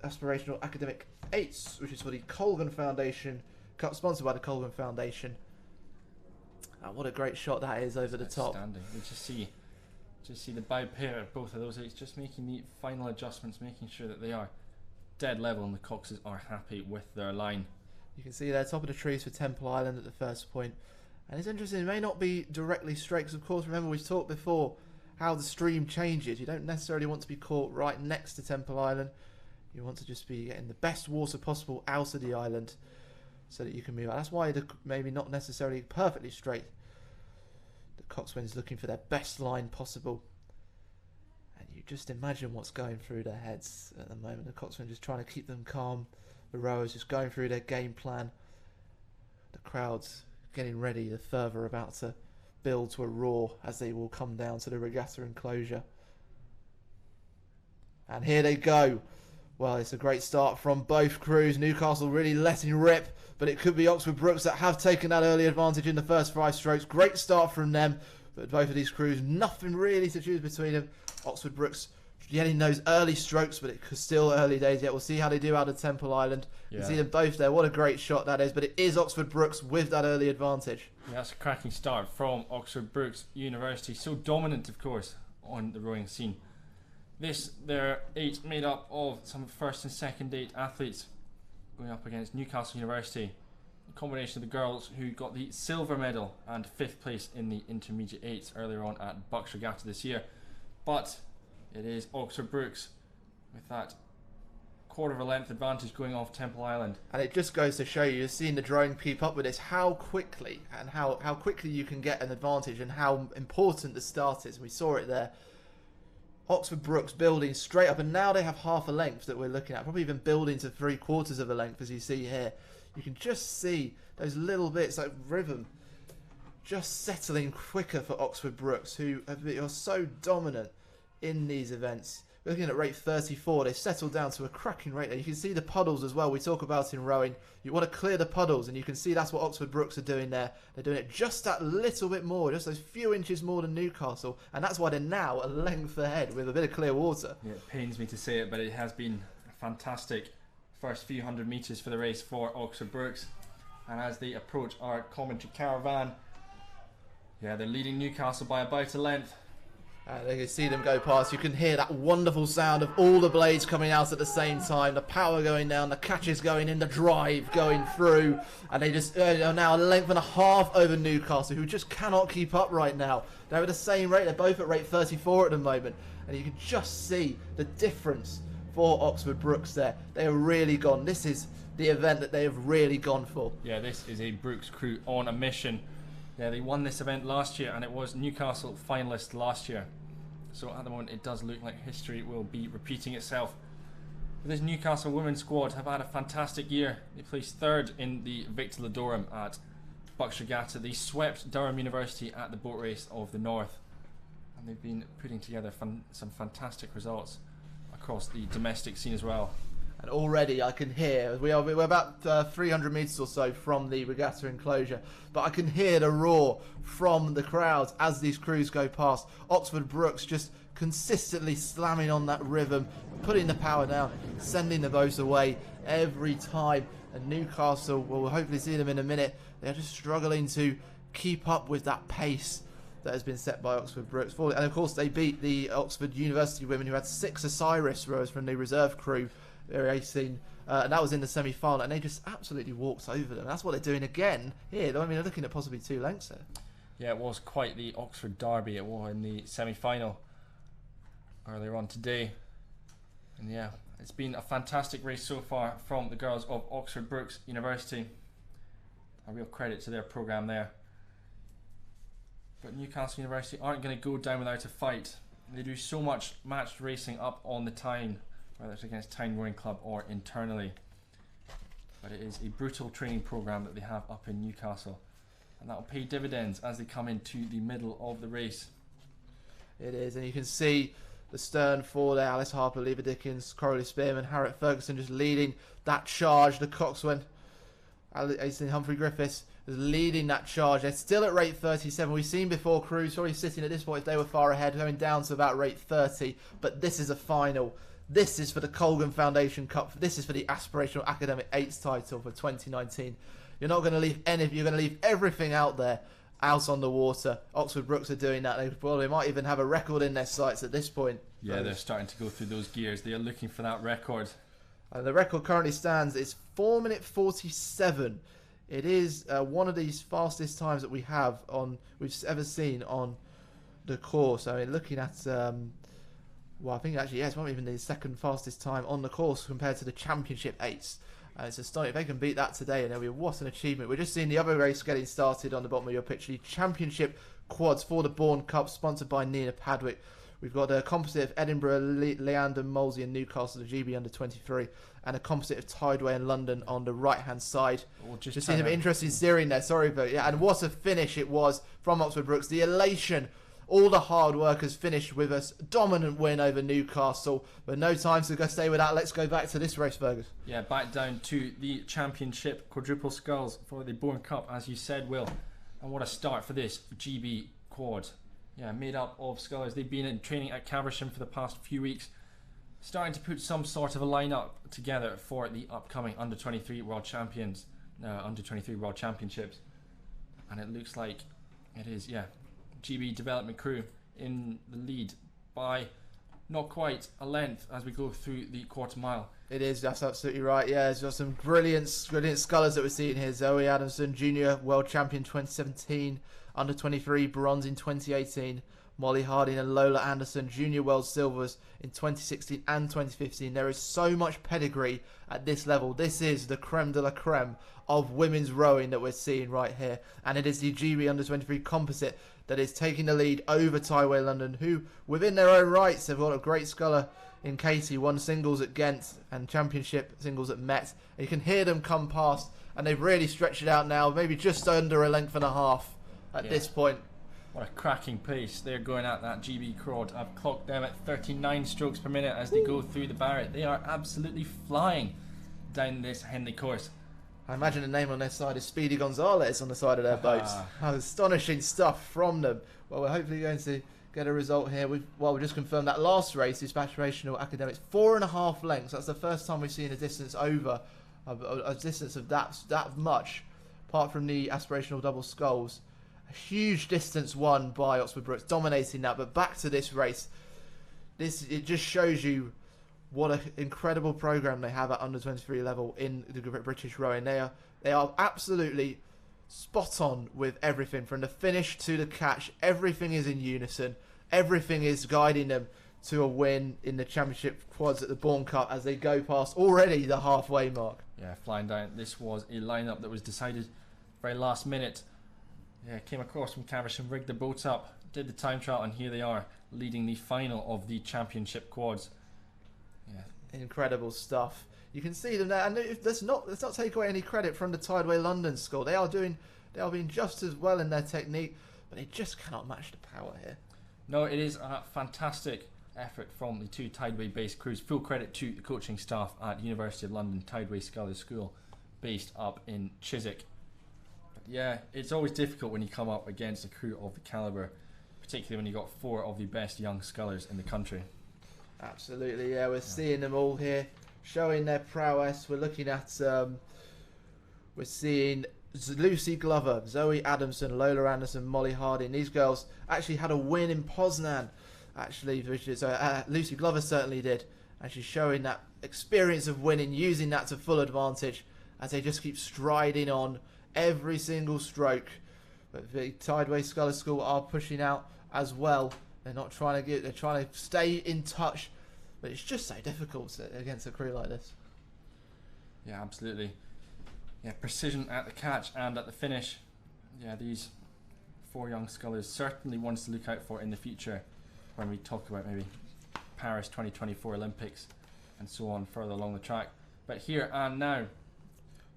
Aspirational Academic 8s, which is for the Colgan Foundation, sponsored by the Colgan Foundation. And what a great shot that is over the top.
Outstanding. We just see the bow pair of both of those 8s, just making the final adjustments, making sure that they are dead level and the coxes are happy with their line.
You can see there, top of the trees for Temple Island at the first point. And it's interesting, it may not be directly straight, because of course, remember we've talked before how the stream changes. You don't necessarily want to be caught right next to Temple Island. You want to just be getting the best water possible out of the island so that you can move out. That's why they're maybe not necessarily perfectly straight. The coxswain's looking for their best line possible. And you just imagine what's going through their heads at the moment. The coxswain just trying to keep them calm. The rowers just going through their game plan. The crowd's getting ready, the fervour about to build to a roar as they will come down to the regatta enclosure. And here they go. Well, it's a great start from both crews. Newcastle really letting rip, but it could be Oxford Brookes that have taken that early advantage in the first 5 strokes. Great start from them, but both of these crews, nothing really to choose between them. Oxford Brookes getting those early strokes, but it's still early days yet. We'll see how they do out of Temple Island. You see them both there. What a great shot that is. But it is Oxford Brookes with that early advantage.
Yeah, that's a cracking start from Oxford Brookes University. So dominant, of course, on the rowing scene. Their 8 made up of some first and second date athletes going up against Newcastle University. A combination of the girls who got the silver medal and 5th place in the intermediate 8s earlier on at Bucks Regatta this year. But it is Oxford Brookes with that quarter of a length advantage going off Temple Island.
And it just goes to show you've seen the drone keep up with this, how quickly and how quickly you can get an advantage and how important the start is. We saw it there. Oxford Brookes building straight up, and now they have half a length that we're looking at, probably even building to 3/4 of a length, as you see here. You can just see those little bits like rhythm just settling quicker for Oxford Brookes, who are so dominant in these events. We're looking at rate 34. They've settled down to a cracking rate there. You can see the puddles as well. We talk about in rowing. You want to clear the puddles, and you can see that's what Oxford Brookes are doing there. They're doing it just that little bit more, just those few inches more than Newcastle, and that's why they're now a length ahead with a bit of clear water.
Yeah, it pains me to say it, but it has been a fantastic first few hundred metres for the race for Oxford Brookes. And as they approach our commentary caravan, yeah, they're leading Newcastle by about a length.
They can see them go past. You can hear that wonderful sound of all the blades coming out at the same time. The power going down, the catches going in, the drive going through. And they just are now a length and a half over Newcastle, who just cannot keep up right now. They're at the same rate. They're both at rate 34 at the moment. And you can just see the difference for Oxford Brookes there. They have really gone. This is the event that they have really gone for.
Yeah, this is a Brookes crew on a mission. Yeah, they won this event last year, and it was Newcastle finalist last year. So at the moment, it does look like history will be repeating itself. But this Newcastle women's squad have had a fantastic year. They placed 3rd in the Victor Ladorum at Bucks Regatta. They swept Durham University at the boat race of the North, and they've been putting together some fantastic results across the domestic scene as well.
And already I can hear, we're about 300 metres or so from the regatta enclosure, but I can hear the roar from the crowds as these crews go past. Oxford Brookes just consistently slamming on that rhythm, putting the power down, sending the boats away every time. And Newcastle, well, we'll hopefully see them in a minute, they're just struggling to keep up with that pace that has been set by Oxford Brookes. And of course they beat the Oxford University women, who had 6 Osiris rowers from the reserve crew. They're 18, and that was in the semi-final, and they just absolutely walked over them. That's what they're doing again here. I mean, they're looking at possibly 2 lengths there.
Yeah, it was quite the Oxford derby. It was in the semi-final earlier on today. And yeah, it's been a fantastic race so far from the girls of Oxford Brookes University. A real credit to their programme there. But Newcastle University aren't going to go down without a fight. They do so much matched racing up on the Tyne, whether it's against Tyne Rowing Club or internally. But it is a brutal training programme that they have up in Newcastle, and that will pay dividends as they come into the middle of the race.
It is, and you can see the stern four there: Alice Harper, Leva Dickens, Coralie Spearman, Harriet Ferguson just leading that charge. The coxswain, Aislinn Humphrey-Griffiths, is leading that charge. They're still at rate 37. We've seen before crews probably sitting at this point, if they were far ahead, going down to about rate 30. But this is a final. This is for the Colgan Foundation Cup. This is for the Aspirational Academic 8s title for 2019. You're not going to leave any. You're going to leave everything out there, out on the water. Oxford Brookes are doing that. They might even have a record in their sights at this point.
Yeah, they're starting to go through those gears. They are looking for that record.
And the record currently stands, it's 4 minute 47. It is one of these fastest times that we've ever seen on the course. I mean, looking at, well, I think actually, it's not even the second fastest time on the course compared to the Championship 8s. It's astonishing. If they can beat that today, and it'll be what an achievement. We're just seeing the other race getting started on the bottom of your picture. The Championship quads for the Bourne Cup, sponsored by Nina Padwick. We've got a composite of Edinburgh, Leander, Molesey and Newcastle, the GB under 23, and a composite of Tideway and London on the right-hand side. Just seeing a bit interesting steering there, sorry, but yeah, and what a finish it was from Oxford Brookes. The elation, all the hard work has finished with a dominant win over Newcastle, but no time to go stay with that. Let's go back to this race, Fergus.
Yeah, back down to the Championship quadruple sculls for the Bourne Cup, as you said, Will. And what a start for this GB quad. made up of scullers. They've been in training at Caversham for the past few weeks, starting to put some sort of a lineup together for the upcoming under-23 World Championships. And it looks like it is, GB development crew in the lead by not quite a length as we go through the quarter mile.
It is, that's absolutely right. Yeah, there's got some brilliant scullers that we're seeing here. Zoe Adamson, Junior World Champion 2017, Under 23 Bronze in 2018. Molly Harding and Lola Anderson, Junior World Silvers in 2016 and 2015. There is so much pedigree at this level. This is the creme de la creme of women's rowing that we're seeing right here. And it is the GB Under 23 composite that is taking the lead over Tideway London, who, within their own rights, have got a great sculler in Katie, won singles at Ghent and championship singles at Met. And you can hear them come past, and they've really stretched it out now, maybe just under a length and a half at this point.
What a cracking pace. They're going at that GB crowd. I've clocked them at 39 strokes per minute as they go through the barrier. They are absolutely flying down this Henley course.
I imagine the name on their side is Speedy Gonzalez on the side of their boats. Astonishing stuff from them. Well, we're hopefully going to get a result here. We just confirmed that last race is Aspirational Academics, 4.5 lengths. That's the first time we've seen a distance over a distance of that much, apart from the Aspirational double sculls. A huge distance won by Oxford Brookes, dominating that. But back to this race, it just shows you what an incredible program they have at under 23 level in the British rowing. They are absolutely spot on with everything, from the finish to the catch. Everything is in unison. Everything is guiding them to a win in the championship quads at the Bourne Cup as they go past already the halfway mark.
Yeah, flying down. This was a lineup that was decided very last minute. Yeah, came across from Caversham, rigged the boats up, did the time trial, and here they are leading the final of the championship quads. Yeah,
incredible stuff. You can see them there, and let's not take away any credit from the Tideway London school. They are being just as well in their technique, but they just cannot match the power here.
No, it is a fantastic effort from the two Tideway-based crews. Full credit to the coaching staff at University of London Tideway Scullers School, based up in Chiswick. Yeah, it's always difficult when you come up against a crew of the calibre, particularly when you've got 4 of the best young scullers in the country.
Absolutely, yeah. We're seeing them all here, showing their prowess. We're looking at, we're seeing Lucy Glover, Zoe Adamson, Lola Anderson, Molly Harding. These girls actually had a win in Poznan, actually. Lucy Glover certainly did. And she's showing that experience of winning, using that to full advantage as they just keep striding on every single stroke. But the Tideway Sculler School are pushing out as well. They're trying to stay in touch, but it's just so difficult against a crew like this.
Yeah, absolutely. Yeah, precision at the catch and at the finish. Yeah, these 4 young scullers certainly ones to look out for in the future when we talk about maybe Paris 2024 Olympics and so on further along the track. But here and now,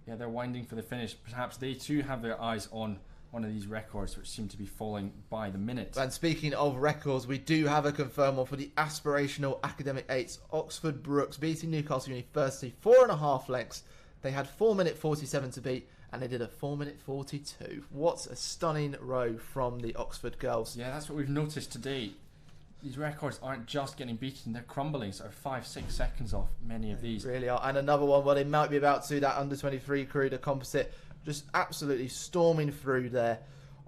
yeah, they're winding for the finish. Perhaps they too have their eyes on one of these records which seem to be falling by the minute. And
speaking of records, we do have a confirmed one for the Aspirational Academic 8s. Oxford Brookes beating Newcastle University 4.5 lengths. They had 4:47 to beat, and they did a 4:42. What a stunning row from the Oxford girls.
Yeah, that's what we've noticed today. These records aren't just getting beaten, they're crumbling, so 5-6 seconds off many of these.
They really are. And another one, well, they might be about to, that under 23 crew, the composite, just absolutely storming through there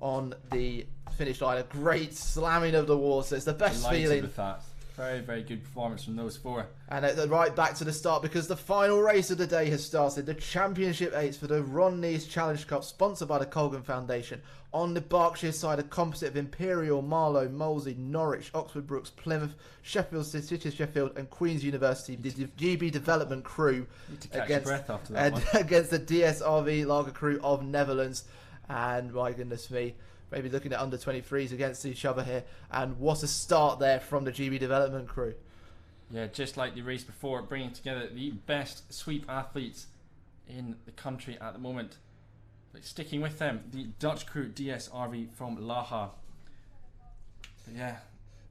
on the finish line. A great slamming of the water. It's the best feeling.
With that. Very, very good performance from those 4.
And right back to the start, because the final race of the day has started. The Championship 8s for the Ron Nees Challenge Cup, sponsored by the Colgan Foundation. On the Berkshire side, a composite of Imperial, Marlow, Molesey, Norwich, Oxford Brookes, Plymouth, Sheffield, City of Sheffield, and Queen's University. The GB development crew against the DSRV Lager crew of Netherlands. And my goodness me, maybe looking at under 23s against each other here. And what a start there from the GB development crew.
Yeah, just like the race before, bringing together the best sweep athletes in the country at the moment. But sticking with them, the Dutch crew DSRV from Laha. But yeah,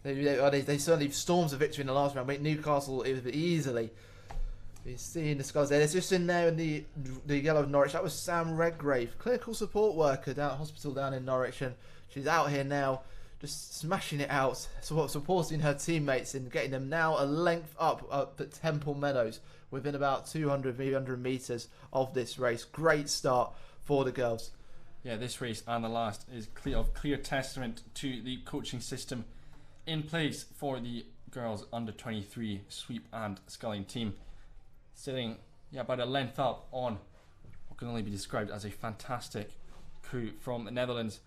they certainly stormed a victory in the last round. Beat Newcastle easily. You're seeing the skulls there. There's just in there in the yellow of Norwich. That was Sam Redgrave, clinical support worker down at hospital down in Norwich, and she's out here now just smashing it out, supporting her teammates and getting them now a length up at Temple Meadows within about 200, 300 metres of this race. Great start for the girls.
Yeah, this race and the last is clear testament to the coaching system in place for the girls under 23 sweep and sculling team, sitting about a length up on what can only be described as a fantastic crew from the Netherlands,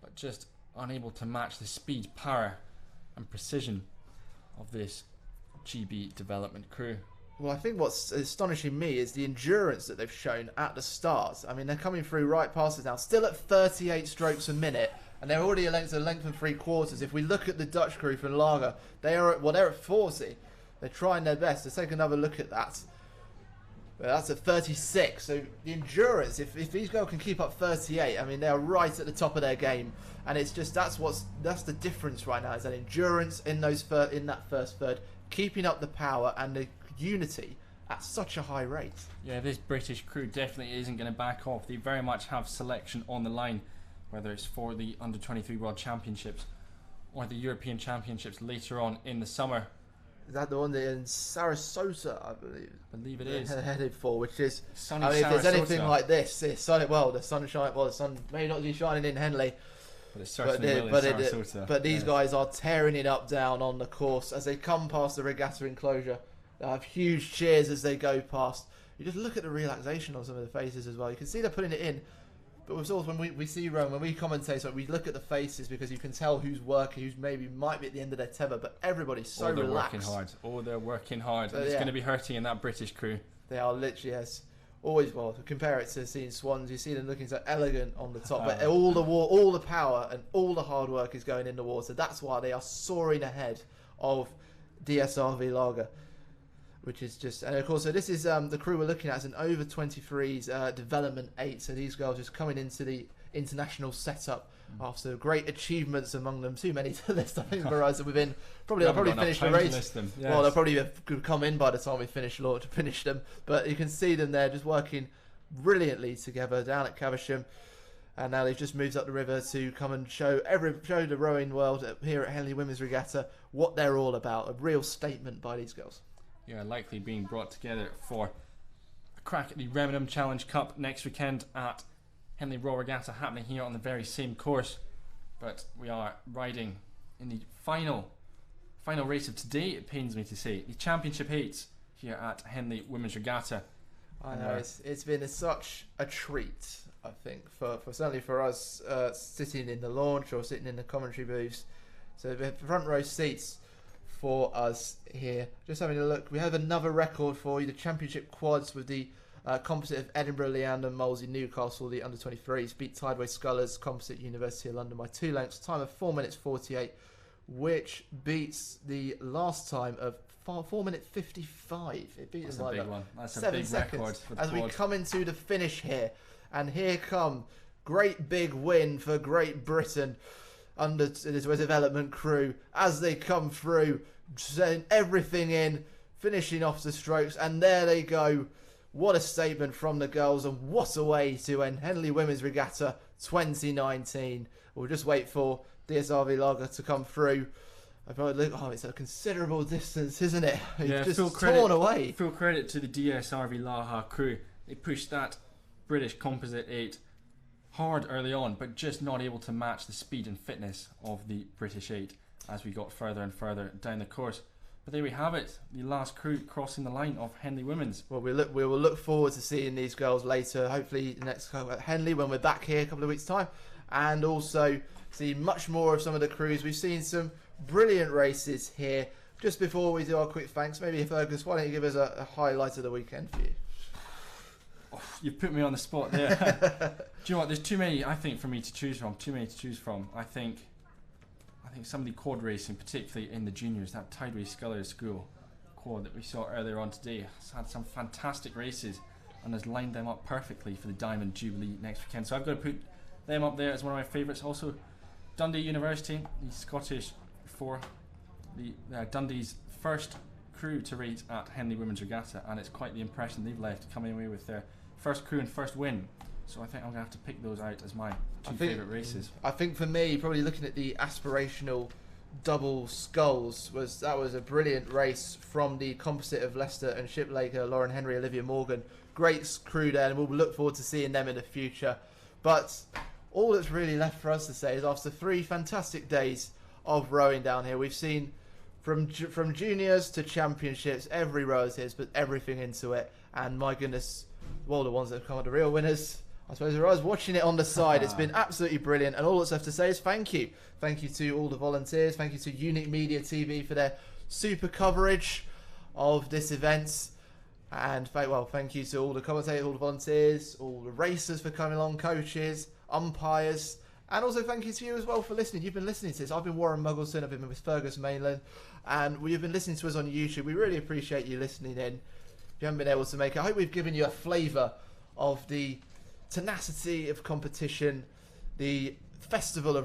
but just unable to match the speed, power and precision of this GB development crew.
Well, I think what's astonishing me is the endurance that they've shown at the start. I mean, they're coming through right past us now, still at 38 strokes a minute, and they're already a length and 3/4. If we look at the Dutch crew from Lager, they're at 40. They're trying their best. Let's take another look at that. But that's at 36. So the endurance, if these girls can keep up 38, I mean, they're right at the top of their game. And it's just that's the difference right now, is that endurance in that first third, keeping up the power and the unity at such a high rate.
Yeah, this British crew definitely isn't going to back off. They very much have selection on the line, whether it's for the under 23 World Championships or the European Championships later on in the summer.
Is that the one in Sarasota, I believe?
I believe it is.
They're headed for, which is,
Sunny
I mean, if there's
Sarasota.
anything like this, the sun may not be shining in Henley,
but it certainly will in Sarasota.
but these guys are tearing it up down on the course as they come past the regatta enclosure. They have huge cheers as they go past. You just look at the relaxation on some of the faces as well. You can see they're putting it in. But with when we see Rome, when we commentate, so we look at the faces because you can tell who's working, who's might be at the end of their tether, but everybody's so relaxed.
They're working hard.
So,
and it's going to be hurting in that British crew.
They are literally, yes. Always, well, to compare it to seeing swans, you see them looking so elegant on the top, but all the power and all the hard work is going in the water. That's why they are soaring ahead of DSRV Lager, which is just, and of course, so this is the crew we're looking at is an over 23s development 8. So these girls just coming into the international setup after great achievements among them. Too many to list, I think, for us. Within they'll probably finish the race.
Yes.
Well, they'll probably have come in by the time we finish them. But you can see them there just working brilliantly together down at Caversham. And now they've just moved up the river to come and show the rowing world here at Henley Women's Regatta what they're all about. A real statement by these girls.
Yeah, likely being brought together for a crack at the Remenham Challenge Cup next weekend at Henley Royal Regatta, happening here on the very same course. But we are riding in the final race of today, it pains me to say, the Championship 8 here at Henley Women's Regatta.
I know, it's been such a treat, I think, for certainly for us sitting in the launch or sitting in the commentary booths. So the front row seats for us here. Just having a look, we have another record for you, the Championship quads with the composite of Edinburgh, Leander, Molesey, Newcastle, the under 23s, beat Tideway Scullers, composite University of London by 2 lengths, time of 4 minutes 48, which beats the last time of 4 minutes 55. It beat us like
a big one. That's a
7
big
seconds
record for the
as
quad.
we come into the finish here, and here come great big win for Great Britain under this development crew as they come through, setting everything in, finishing off the strokes, and there they go. What a statement from the girls, and what a way to end Henley Women's Regatta 2019. We'll just wait for DSRV Lager to come through. It's a considerable distance, isn't it?
Yeah,
just torn away.
Full credit to the DSRV Lager crew. They pushed that British Composite 8 hard early on, but just not able to match the speed and fitness of the British 8 as we got further and further down the course. But there we have it, the last crew crossing the line of Henley Women's.
Well, we will look forward to seeing these girls later, hopefully next at Henley when we're back here a couple of weeks' time, and also see much more of some of the crews. We've seen some brilliant races here. Just before we do our quick thanks, maybe Fergus, why don't you give us a highlight of the weekend for you?
Oh, you've put me on the spot there. Do you know what? There's too many, I think, for me to choose from. I think some of the quad racing, particularly in the juniors, that Tideway Scullers School quad that we saw earlier on today, has had some fantastic races and has lined them up perfectly for the Diamond Jubilee next weekend. So I've got to put them up there as one of my favourites. Also, Dundee University, the Scottish for the Dundee's first crew to race at Henley Women's Regatta, and it's quite the impression they've left, coming away with their first crew and first win So I think I'm going to have to pick those out as my
I
two
think-
favourite races.
I think for me, probably looking at the Aspirational double sculls, was a brilliant race from the composite of Leicester and Shiplaker, Lauren Henry, Olivia Morgan. Great crew there, and we'll look forward to seeing them in the future. But all that's really left for us to say is, after 3 fantastic days of rowing down here, we've seen from juniors to championships, every rower's here has put everything into it, and my goodness, well, the ones that have come out the real winners, I suppose, are us watching it on the side. It's been absolutely brilliant, and all that's left to say is thank you. Thank you to all the volunteers. Thank you to Unique Media TV for their super coverage of this event. And thank you to all the commentators, all the volunteers, all the racers for coming along, coaches, umpires, and also thank you to you as well for listening. You've been listening to this. I've been Warren Muggleson. I've been with Fergus Mainland, and you've been listening to us on YouTube. We really appreciate you listening in. If you haven't been able to make it, I hope we've given you a flavour of the tenacity of competition, the festival of